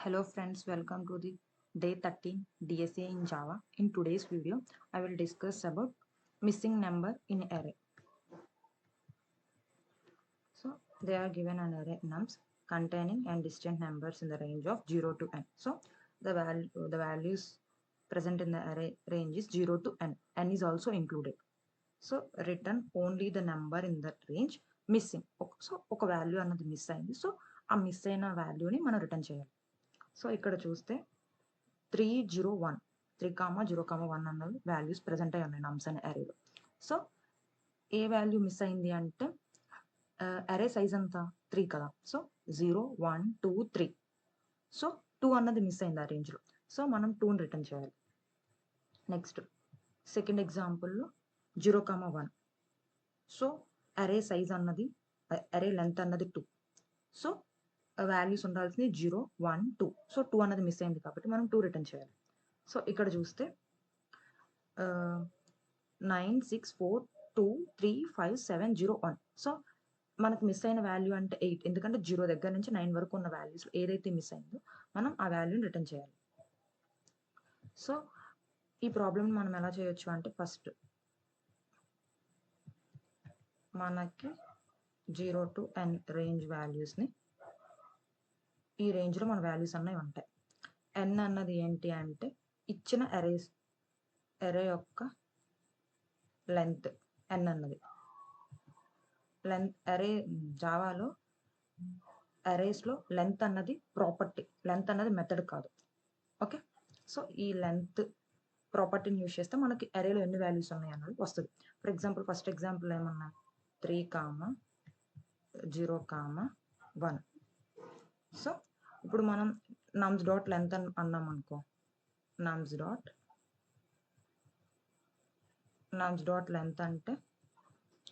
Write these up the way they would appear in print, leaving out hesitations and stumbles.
Hello friends, welcome to the day 13 DSA in Java. In today's video, I will discuss about missing number in array. So they are given an array nums containing and distant numbers in the range of 0 to n. So the values present in the array range is 0 to n. N is also included. So return only the number in that range missing. So ఒక value అన్నది miss అయింది. So ఆ miss అయిన వాల్యూని మనం return చేయాలి. So ఇక్కడ చూస్తే 301 3,0,1 అన్నది వాల్యూస్ ప్రెసెంట్ అయి ఉన్నాయి నమ్స్ అనే అరేలో. సో ఏ వాల్యూ మిస్ అయింది అంటే అరే సైజ్ అంతా 3 కదా. సో 0 1 2 3. సో 2 అన్నది మిస్ అయింది ఆ రేంజ్లో. సో మనం 2ని రిటర్న్ చేయాలి. నెక్స్ట్ సెకండ్ ఎగ్జాంపుల్లో 0,1. సో అరే సైజ్ అన్నది అరే లెంత్ అన్నది 2. సో వాల్యూస్ ఉండాల్సింది 0 1 2. సో 2 అన్నది మిస్ అయింది కాబట్టి మనం 2 రిటర్న్ చేయాలి. సో ఇక్కడ చూస్తే 9 6 4 2 3 5 7 0 1. సో మనకు మిస్ అయిన వాల్యూ అంటే 8, ఎందుకంటే 0 దగ్గర నుంచి 9 వరకు ఉన్న వాల్యూస్ ఏదైతే మిస్ అయిందో మనం ఆ వాల్యూని రిటర్న్ చేయాలి. సో ఈ ప్రాబ్లమ్ మనం ఎలా చేయొచ్చు అంటే ఫస్ట్ మనకి 0 to n రేంజ్ వాల్యూస్ని ఈ రేంజ్లో మన వాల్యూస్ అన్నవి ఉంటాయి. n అన్నది ఏంటి అంటే ఇచ్చిన అరే యొక్క లెంత్ n అన్నది. లెంత్ అరే జావాలో అరేస్లో లెంత్ అన్నది ప్రాపర్టీ, లెంత్ అన్నది మెథడ్ కాదు. ఓకే, సో ఈ లెంత్ ప్రాపర్టీని యూజ్ చేస్తే మనకి అరేలో ఎన్ని వాల్యూస్ ఉన్నాయి అన్నది వస్తుంది. ఫర్ ఎగ్జాంపుల్ ఫస్ట్ ఎగ్జాంపుల్ ఏమన్నా 3, 0, 1. సో ఇప్పుడు మనం నమ్స్ డాట్ లెంత్ అన్నాం అనుకో, నమ్స్ డాట్ లెంత్ అంటే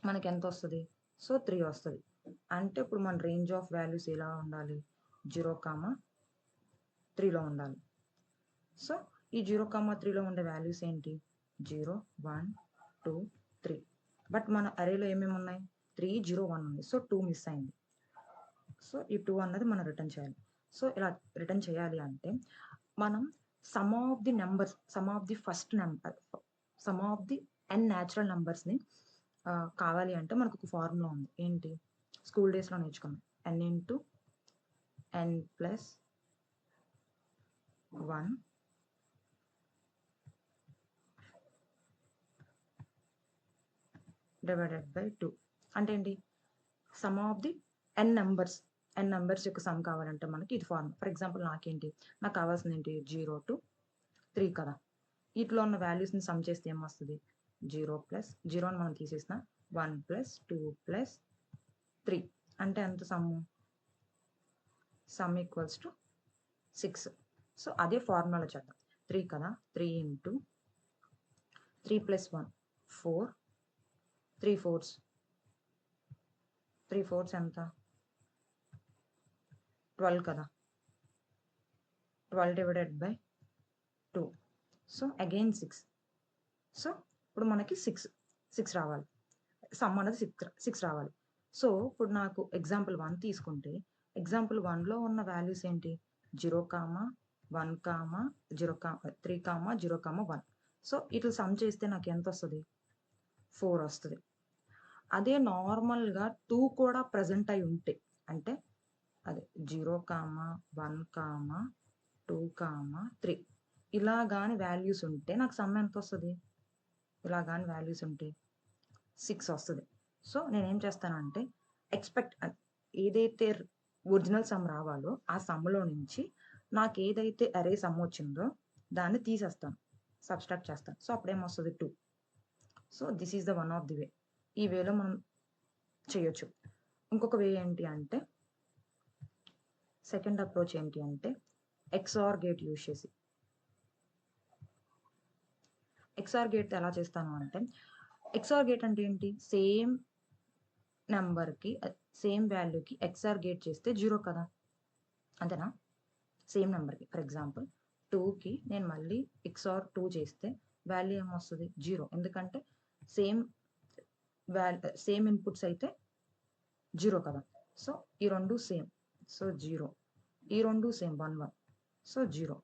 మనకి ఎంత వస్తుంది? సో 3 వస్తుంది. అంటే ఇప్పుడు మన రేంజ్ ఆఫ్ వాల్యూస్ ఎలా ఉండాలి? 0, 3లో ఉండాలి. సో ఈ 0, 3లో ఉండే వాల్యూస్ ఏంటి? 0 1 2 3. బట్ మన అరేలో ఏమేమి ఉన్నాయి? 3 0 1 ఉంది. సో 2 మిస్ అయింది. సో ఈ 2 అన్నది మనం రిటర్న్ చేయాలి. సో ఇలా రిటర్న్ చేయాలి అంటే మనం sum of the first number, sum of the n natural నెంబర్స్ని కావాలి అంటే మనకు ఒక ఫార్ములా ఉంది. ఏంటి? స్కూల్ డేస్లో నేర్చుకున్నాం. n into n plus 1 divided by 2. అంటే ఏంటి? Some of the n numbers యొక్క సమ్ కావాలంటే మనకి ఇది ఫార్ములా. ఫర్ ఎగ్జాంపుల్ నాకు కావాల్సింది ఏంటి? 0 to 3 కదా. వీటిలో ఉన్న వాల్యూస్ని సమ్ చేస్తే ఏమొస్తుంది? 0 ప్లస్ 0ని మనం తీసేసిన 1 ప్లస్ 2 ప్లస్ 3 అంటే ఎంత sum? Sum equals to 6. So అదే ఫార్ములా చేద్దాం. 3 కదా, 3 ఇంటూ 3 ప్లస్ 1 4, 3 4s ఎంత? 12 కదా. 12 divided by 2. So again 6. So ఇప్పుడు మనకి 6 రావాలి. సమ్ అనేది 6 రావాలి. సో ఇప్పుడు నాకు ఎగ్జాంపుల్ 1 తీసుకుంటే ఎగ్జాంపుల్ 1లో ఉన్న వాల్యూస్ ఏంటి? 0, 1, 0, 3, 0, 1. సో ఇట్లా సమ్ చేస్తే నాకు ఎంత వస్తుంది? 4 వస్తుంది. అదే నార్మల్గా 2 కూడా ప్రజెంట్ అయి ఉంటే, అంటే అదే 0, 1, 2, 3 ఇలా కానీ వాల్యూస్ ఉంటే నాకు సమ్ ఎంత వస్తుంది? ఇలా కానీ వాల్యూస్ ఉంటే 6 వస్తుంది. సో నేనేం చేస్తానంటే ఏదైతే ఒరిజినల్ సమ్ రావాలో ఆ సమ్లో నుంచి నాకు ఏదైతే అరే సమ్ వచ్చిందో దాన్ని తీసేస్తాను, సబ్స్ట్రాక్ట్ చేస్తాను. సో అప్పుడేమొస్తుంది? 2. So this is the one of the way. ఈ వేలో మనం చేయొచ్చు. ఇంకొక వే ఏంటి అంటే, సెకండ్ అప్రోచ్ ఏంటి అంటే ఎక్స్ఆర్ గేట్ యూజ్ చేసి. ఎక్స్ఆర్ గేట్ ఎలా చేస్తాను అంటే, ఎక్స్ఆర్ గేట్ అంటే ఏంటి? సేమ్ నెంబర్కి సేమ్ వాల్యూకి ఎక్స్ఆర్ గేట్ చేస్తే 0 కదా, అంతేనా? సేమ్ నెంబర్కి ఫర్ ఎగ్జాంపుల్ 2కి నేను మళ్ళీ ఎక్స్ఆర్ 2 చేస్తే వాల్యూ ఏమొస్తుంది? 0. ఎందుకంటే సేమ్ ఇన్పుట్స్ అయితే 0 కదా. సో ఈ రెండు సేమ్, సో 0. ఈ రెండు సేమ్ 1 1. సో 0.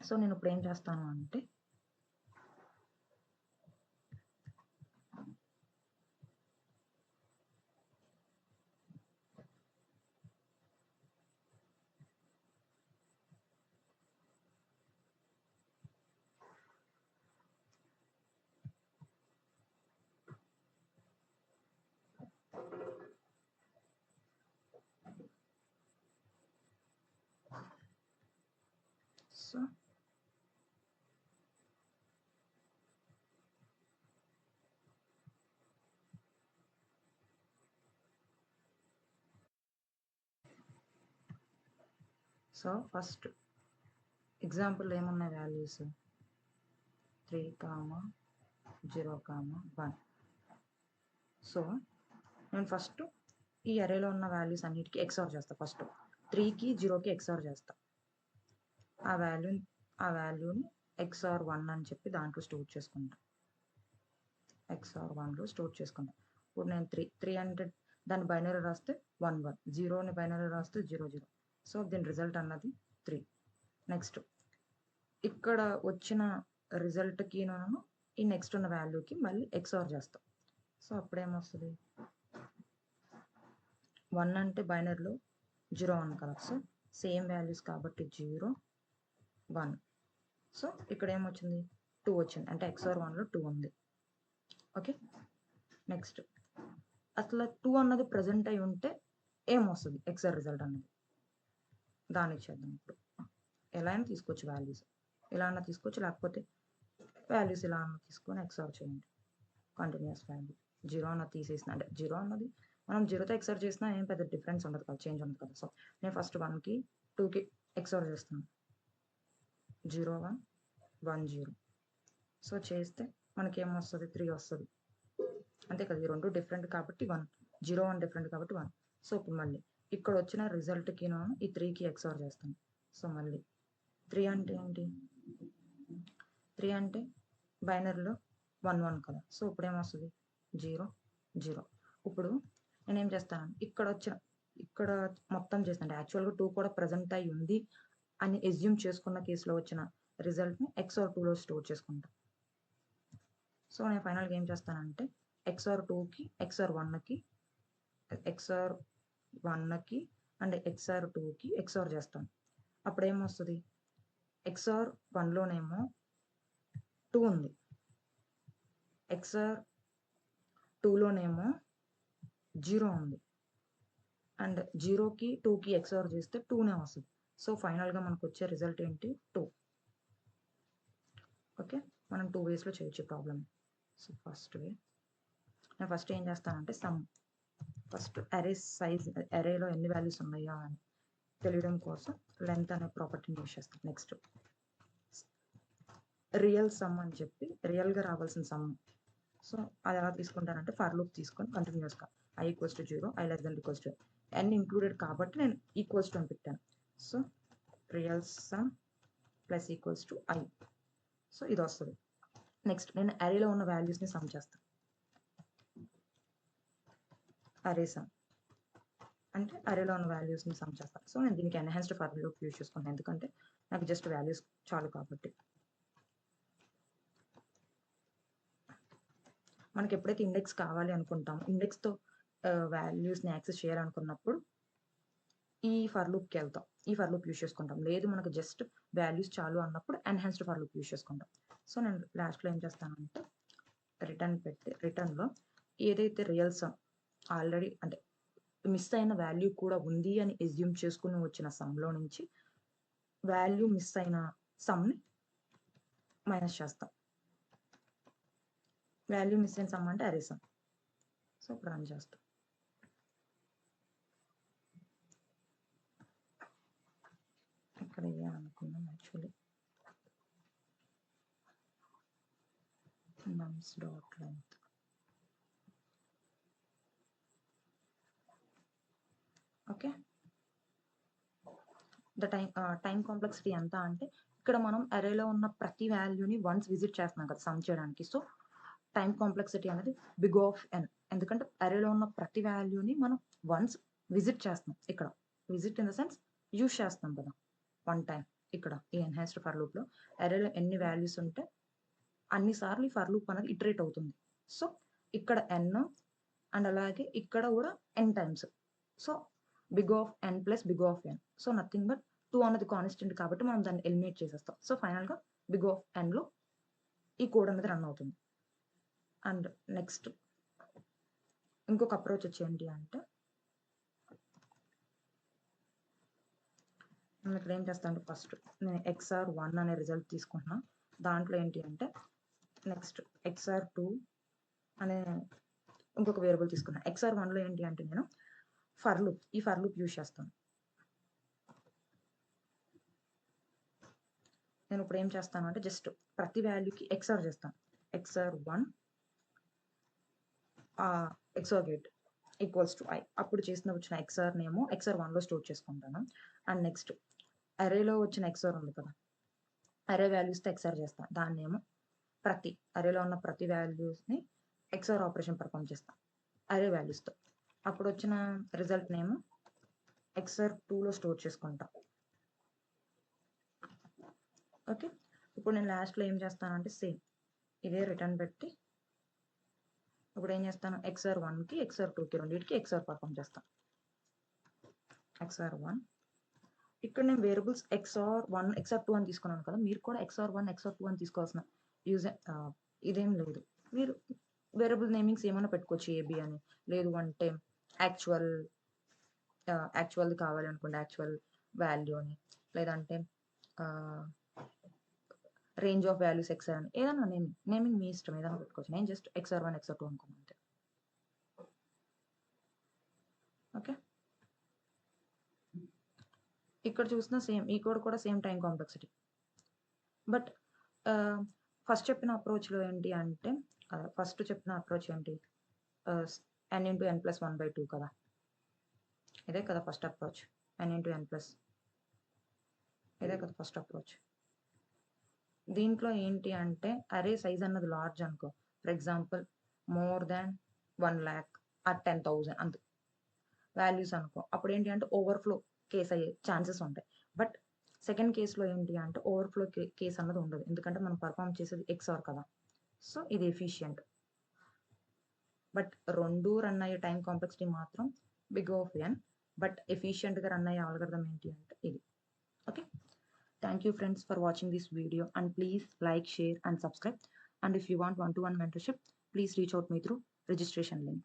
సో నేను ఇప్పుడు ఏం చేస్తాను అంటే సో ఫస్ట్ ఎగ్జాంపుల్ ఏమున్నాయి వాల్యూస్ 3, 0, 1. సో నేను ఫస్ట్ ఈ అరేలో ఉన్న వాల్యూస్ అన్నిటికీ XOR చేస్తా. ఫస్ట్ 3కి 0కి XOR చేస్తా. ఆ వాల్యూని XOR 1 అని చెప్పి దాంట్లో స్టోర్ చేసుకుంటా. XOR 1లో స్టోర్ చేసుకుంటా. ఇప్పుడు నేను 3 అంటే దాని బైనరీ రాస్తే 1 1, 0ని బైనరీ రాస్తే 0 0. సో దీని రిజల్ట్ అన్నది 3. నెక్స్ట్ ఇక్కడ వచ్చిన రిజల్ట్కి నేను ఈ నెక్స్ట్ ఉన్న వాల్యూకి మళ్ళీ XOR చేస్తాం. సో అప్పుడేమొస్తుంది 1 అంటే బైనరీలో 0 1 కదా. సో సేమ్ వాల్యూస్ కాబట్టి 0 1. సో ఇక్కడ ఏమొచ్చింది 2 వచ్చింది, అంటే XOR 1లో 2 ఉంది. ఓకే, నెక్స్ట్ అసలు 2 అన్నది ప్రజెంట్ అయి ఉంటే ఏమొస్తుంది XOR రిజల్ట్ అన్నది దానికి చేద్దాం. ఇప్పుడు ఎలా అయినా తీసుకోవచ్చు వాల్యూస్, ఇలా అన్నా తీసుకోవచ్చు, లేకపోతే వాల్యూస్ ఇలా అన్న తీసుకొని XOR చేయండి. కంటిన్యూస్ వాల్యూ 0 అన్నది తీసేసిన, అంటే 0 అన్నది మనం 0తో XOR చేసినా ఏం పెద్ద డిఫరెన్స్ ఉండదు కదా, చేంజ్ ఉండదు కదా. సో నేను ఫస్ట్ 1కి 2కి XOR చేస్తున్నాను. 0 1 1 0. సో చేస్తే మనకి ఏమొస్తుంది 3 వస్తుంది, అంతే కదా. ఈ రెండు డిఫరెంట్ కాబట్టి 1, 0 1 డిఫరెంట్ కాబట్టి 1. సో ఇప్పుడు మళ్ళీ ఇక్కడ వచ్చిన రిజల్ట్కి నేను ఈ 3కి XOR చేస్తాను. సో మళ్ళీ 3 అంటే ఏంటి, 3 అంటే బైనరీలో 1 1 కదా. సో ఇప్పుడు ఏమొస్తుంది 0 0. ఇప్పుడు నేనేం చేస్తాను, ఇక్కడ మొత్తం చేస్తాను. యాక్చువల్గా 2 కూడా ప్రజెంట్ అయి ఉంది అని ఎస్యూమ్ చేసుకున్న కేసులో వచ్చిన రిజల్ట్ని XOR 2లో స్టోర్ చేసుకుంటా. సో నేను ఫైనల్గా ఏం చేస్తానంటే XOR 2కి XOR 1కి అండ్ XOR 2కి XOR చేస్తాను. అప్పుడు ఏమొస్తుంది, XOR 1లోనేమో 2 ఉంది, XOR 2లోనేమో 0 ఉంది, అండ్ 0కి 2కి XOR చేస్తే 2నే వస్తుంది. సో ఫైనల్గా మనకు వచ్చే రిజల్ట్ ఏంటి 2. ఓకే, మనం 2 వేస్లో చేయొచ్చు ప్రాబ్లమ్. సో ఫస్ట్ వే నేను ఫస్ట్ ఏం చేస్తానంటే ఫస్ట్ అరే సైజ్, అరేలో ఎన్ని వాల్యూస్ ఉన్నాయో అని తెలియడం కోసం లెంత్ అనే ప్రాపర్టీని యూజ్ చేస్తాను. నెక్స్ట్ రియల్ సమ్ అని చెప్పి రియల్గా రావాల్సిన సమ్. సో అది ఎలా తీసుకుంటానంటే ఫర్ లూప్ తీసుకొని కంటిన్యూస్గా i = 0, i <= 0, n ఇంక్లూడెడ్ కాబట్టి నేను = అని పెట్టాను. So real sum plus = i. So ఇది వస్తుంది. నెక్స్ట్ నేను అరేలో ఉన్న వాల్యూస్ని సమ్ చేస్తాను. అరే సమ్ అంటే అరేలో ఉన్న వాల్యూస్ని సమ్ చేస్తాను. సో నేను దీనికి ఎన్హాన్స్డ్ ఫర్ లూప్ యూజ్ చేసుకుంటాను, ఎందుకంటే నాకు జస్ట్ వాల్యూస్ చాలు కాబట్టి. మనకి ఎప్పుడైతే ఇండెక్స్ కావాలి అనుకుంటామో, ఇండెక్స్తో వాల్యూస్ని యాక్సెస్ చేయాలనుకున్నప్పుడు ఈ ఫర్ లూప్కి వెళ్తాం, ఈ ఫర్ లూప్ యూజ్ చేసుకుంటాం. లేదు మనకు జస్ట్ వాల్యూస్ చాలు అన్నప్పుడు ఎన్హాన్స్డ్ ఫర్ లూప్ యూజ్ చేసుకుంటాం. సో నేను లాస్ట్లో ఏం చేస్తానంటే రిటర్న్లో ఏదైతే రియల్ సమ్ ఆల్రెడీ అంటే మిస్ అయిన వాల్యూ కూడా ఉంది అని ఎస్యూమ్ చేసుకుని వచ్చిన సమ్లో నుంచి వాల్యూ మిస్ అయిన సమ్ని మైనస్ చేస్తాం. వాల్యూ మిస్ అయిన సమ్ అంటే అరే సమ్. సో ఇప్పుడు రన్ చేస్తాం. ఇక్కడ అనుకున్నాం actually nums.length. Okay, the time complexity ఎంత అంటే ఇక్కడ మనం అరేలో ఉన్న ప్రతి వాల్యూని వన్స్ విజిట్ చేస్తున్నాం కదా సమ్ చేయడానికి. సో టైం కాంప్లెక్సిటీ అనేది బిగ్ ఆఫ్ n, ఎందుకంటే అరేలో ఉన్న ప్రతి వాల్యూని మనం వన్స్ విజిట్ చేస్తున్నాం. ఇక్కడ visit in the sense use చేస్తాం కదా వన్ టైం. ఇక్కడ ఈ ఎన్హాన్స్డ్ ఫర్ లూప్లో అరేలో ఎన్ని వాల్యూస్ ఉంటే అన్నిసార్లు ఈ ఫర్ లూప్ అనేది ఇటరేట్ అవుతుంది. సో ఇక్కడ n అండ్ అలాగే ఇక్కడ కూడా n times. So big of n plus big of n. So nothing but 2 అన్నది కాన్స్టెంట్ కాబట్టి మనం దాన్ని ఎలిమినేట్ చేసేస్తాం. సో ఫైనల్గా బిగ్ ఆఫ్ nలో ఈ కోడ్ అనేది రన్ అవుతుంది. అండ్ నెక్స్ట్ ఇంకొక అప్రోచ్ వచ్చి ఏంటి అంటే నేను ఇక్కడ ఏం చేస్తాను, ఫస్ట్ నేను XOR1 అనే రిజల్ట్ తీసుకుంటున్నా. దాంట్లో ఏంటి అంటే నెక్స్ట్ XOR2 అనే ఇంకొక వేరియబుల్ తీసుకున్నా. XOR1లో ఏంటి అంటే నేను ఈ ఫర్ లూప్ యూజ్ చేస్తాను. నేను ఇప్పుడు ఏం చేస్తాను అంటే జస్ట్ ప్రతి వాల్యూకి XOR చేస్తాను. XOR1 XOR gate equals to I. అప్పుడు వచ్చిన XOR నేమో XOR1లో స్టోర్ చేసుకుంటాను. అండ్ నెక్స్ట్ అరేలో వచ్చిన XOR ఉంది కదా, అరే వాల్యూస్తో XOR చేస్తాను. దాన్నేమో అరేలో ఉన్న ప్రతి వాల్యూస్ని XOR ఆపరేషన్ పర్ఫామ్ చేస్తాను అరే వాల్యూస్తో. అప్పుడు వచ్చిన రిజల్ట్ నేమో XOR2లో స్టోర్ చేసుకుంటా. ఓకే, ఇప్పుడు నేను లాస్ట్లో ఏం చేస్తానంటే సేమ్ ఇదే రిటర్న్ పెట్టి ఇప్పుడు ఏం చేస్తాను, XOR1కి XOR2కి రెండింటికి XOR పర్ఫామ్ చేస్తాను. XOR1 ఇక్కడ నేను వేరియబుల్స్ XOR1 XOR2 అని తీసుకున్నాను కదా, మీరు కూడా XOR1 XOR2 అని తీసుకోవాల్సిన ఇదేం లేదు. మీరు వేరియబుల్ నేమింగ్స్ ఏమైనా పెట్టుకోవచ్చు, ఏబి అని, లేదు అంటే యాక్చువల్ది కావాలి అనుకోండి యాక్చువల్ వాల్యూ అని, లేదంటే రేంజ్ ఆఫ్ వాల్యూస్ XOR అని, ఏదైనా నేమింగ్ మీ ఇష్టం, ఏదైనా పెట్టుకోవచ్చు. నేను జస్ట్ XOR1 XOR2 అనుకున్నాను అంతే. ఓకే, ఇక్కడ చూసిన సేమ్ ఈ కోడ్ కూడా same time complexity. But first చెప్పిన అప్రోచ్లో ఏంటి అంటే n into n plus 1/2 కదా, ఇదే కదా first approach. n into n plus ఇదే కదా ఫస్ట్ అప్రోచ్. దీంట్లో ఏంటి అంటే అరే సైజ్ అన్నది లార్జ్ అనుకో, for example more than 1 lakh or 10,000 అంత వాల్యూస్ అనుకో, అప్పుడు ఏంటి అంటే ఓవర్ఫ్లో కేస్ అయ్యే ఛాన్సెస్ ఉంటాయి. బట్ సెకండ్ కేసులో ఏంటి అంటే ఓవర్ఫ్లో కేస్ అన్నది ఉండదు, ఎందుకంటే మనం పర్ఫామ్ చేసేది XOR కదా. సో ఇది ఎఫిషియంట్. బట్ రెండు రన్ అయ్యే టైం కాంప్లెక్సిటీ మాత్రం బిగ్ ఆఫ్ n. బట్ ఎఫిషియంట్గా రన్ అయ్యే ఆల్గరిథం ఏంటి అంటే ఇది. Okay, thank you friends for watching this video, and please like, share and subscribe. And if you want one-to-one mentorship, please reach out me through registration link.